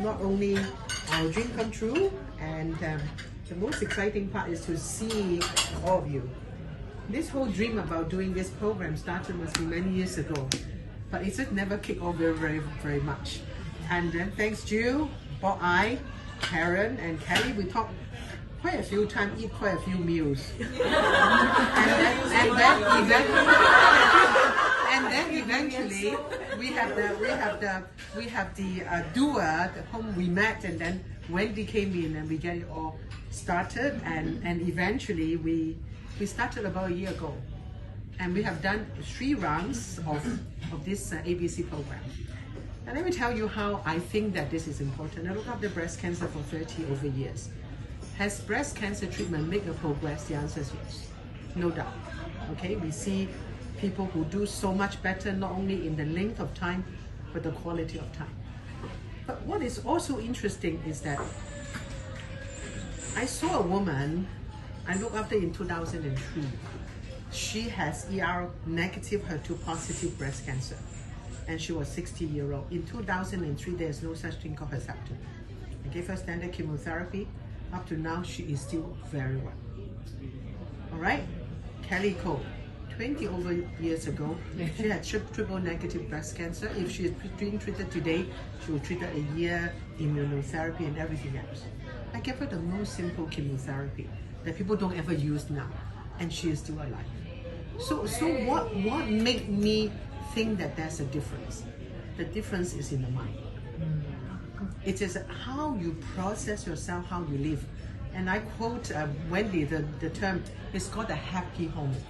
Not only our dream come true, and the most exciting part is to see all of you. This whole dream about doing this program started must be many years ago, but it just never kicked off very much. And then thanks Jill, Bob, Karen and Kelly, we talked quite a few times, eat quite a few meals. and then eventually we have the duo, whom we met, and then Wendy came in and we get it all started, and eventually we started about a year ago, and we have done 3 rounds of this ABC program. And let me tell you how I think that this is important. I look after breast cancer for 30 over years. Has breast cancer treatment made a progress? The answer is yes, no doubt. Okay, we see people who do so much better, not only in the length of time, but the quality of time. But what is also interesting is that I saw a woman I looked after in 2003. She has ER negative, HER2 positive breast cancer, and she was 60-year-old. In 2003, there is no such thing called Herceptin. I gave her standard chemotherapy. Up to now, she is still very well. All right, Kelly Cole, 20 over years ago, she had triple negative breast cancer. If she is being treated today, she will treat her a year, immunotherapy and everything else. I gave her the most simple chemotherapy that people don't ever use now, and she is still alive. So what made me think that there's a difference? The difference is in the mind. It is how you process yourself, how you live. And I quote Wendy, the term is called a happy hormone.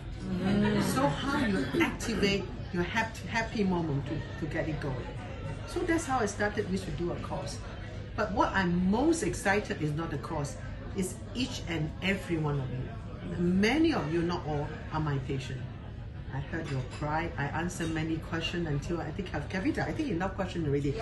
So how you activate your happy moment to get it going. So that's how I started. We should do a course. But what I'm most excited is not the course, it's each and every one of you. Many of you, not all, are my patient. I heard your cry. I answered many questions until I think Kavita, I think enough questions already.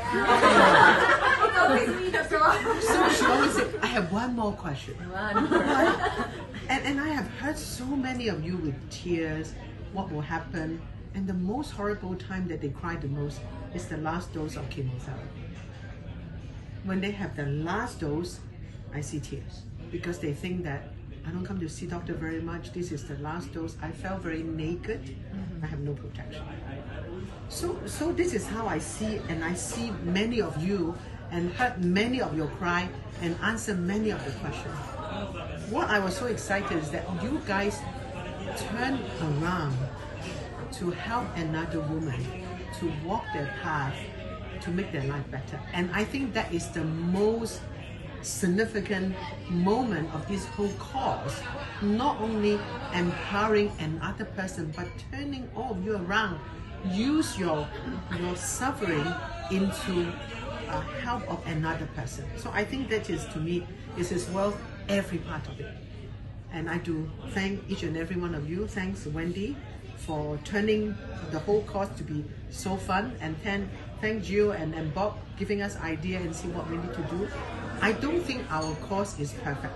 So she always said, I have one more question. And I have heard so many of you with tears, what will happen. And the most horrible time that they cry the most is the last dose of chemotherapy. When they have the last dose, I see tears because they think that I don't come to see doctor very much. This is the last dose. I felt very naked. I have no protection. So this is how I see, and I see many of you and heard many of your cry and answer many of the questions. What I was so excited is that you guys turn around to help another woman to walk their path to make their life better. And I think that is the most significant moment of this whole cause, not only empowering another person, but turning all of you around. Use your suffering into help of another person. So I think that is, to me, is worth every part of it. And I do thank each and every one of you. Thanks Wendy for turning the whole course to be so fun, and thank Jill and Bob giving us idea and see what we need to do. I don't think our course is perfect,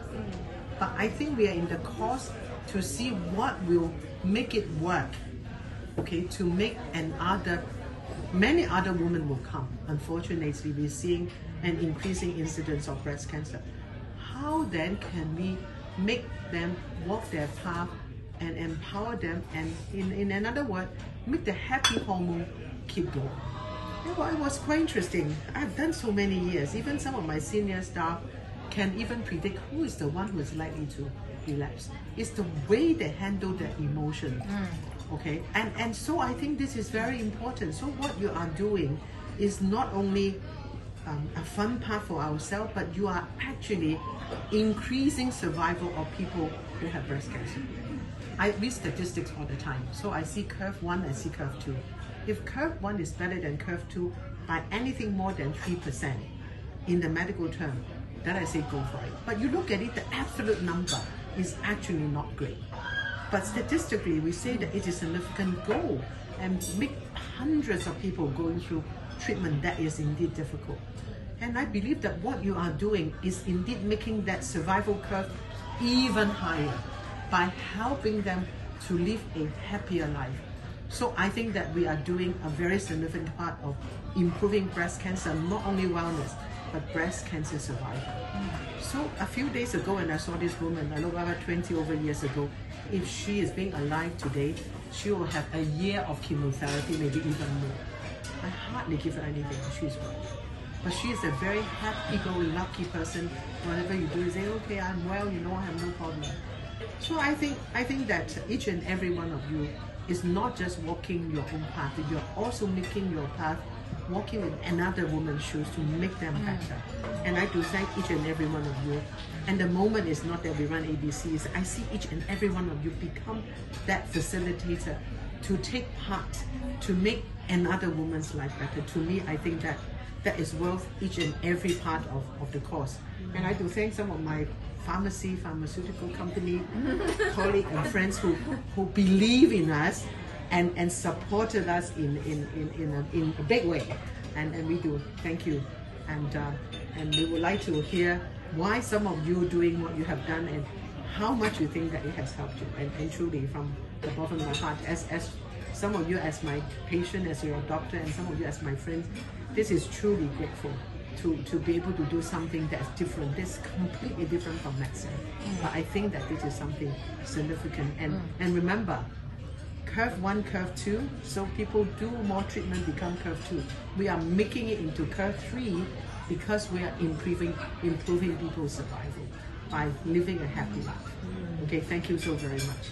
but I think we are in the course to see what will make it work, okay, to make many other women will come. Unfortunately, we're seeing an increasing incidence of breast cancer. How then can we make them walk their path and empower them, and in another word, make the happy hormone keep going? It was quite interesting. I've done so many years. Even some of my senior staff can even predict who is the one who is likely to relapse. It's the way they handle their emotion. Okay, and so I think this is very important. So what you are doing is not only a fun part for ourselves, but you are actually increasing survival of people who have breast cancer. I read statistics all the time. So I see curve 1, I see curve 2. If curve 1 is better than curve 2 by anything more than 3% in the medical term, then I say go for it. But you look at it, the absolute number is actually not great. But statistically, we say that it is a significant goal, and make hundreds of people going through treatment that is indeed difficult. And I believe that what you are doing is indeed making that survival curve even higher by helping them to live a happier life. So I think that we are doing a very significant part of improving breast cancer, not only wellness, but breast cancer survivor. So a few days ago when I saw this woman, I looked at her 20 over years ago, if she is being alive today, she will have a year of chemotherapy, maybe even more. I hardly give her anything, she's well. But she is a very happy-go-lucky person. Whatever you do, you say, okay, I'm well, you know, I have no problem. So I think that each and every one of you is not just walking your own path, you're also making your path, walking with another woman's shoes to make them better. And I do thank each and every one of you. And the moment is not that we run ABCs. I see each and every one of you become that facilitator to take part, to make another woman's life better. To me, I think that is worth each and every part of the course. And I do thank some of my pharmaceutical company colleagues and friends who believe in us and supported us in a big way. And we do thank you. And we would like to hear why some of you doing what you have done and how much you think that it has helped you. And truly from the bottom of my heart, as some of you as my patient, as your doctor, and some of you as my friends, this is truly grateful to be able to do something that's different. This is completely different from medicine. But I think that this is something significant. And remember, curve 1, curve 2, so people do more treatment, become curve 2. We are making it into curve 3 because we are improving people's survival by living a happy life. Okay, thank you so very much.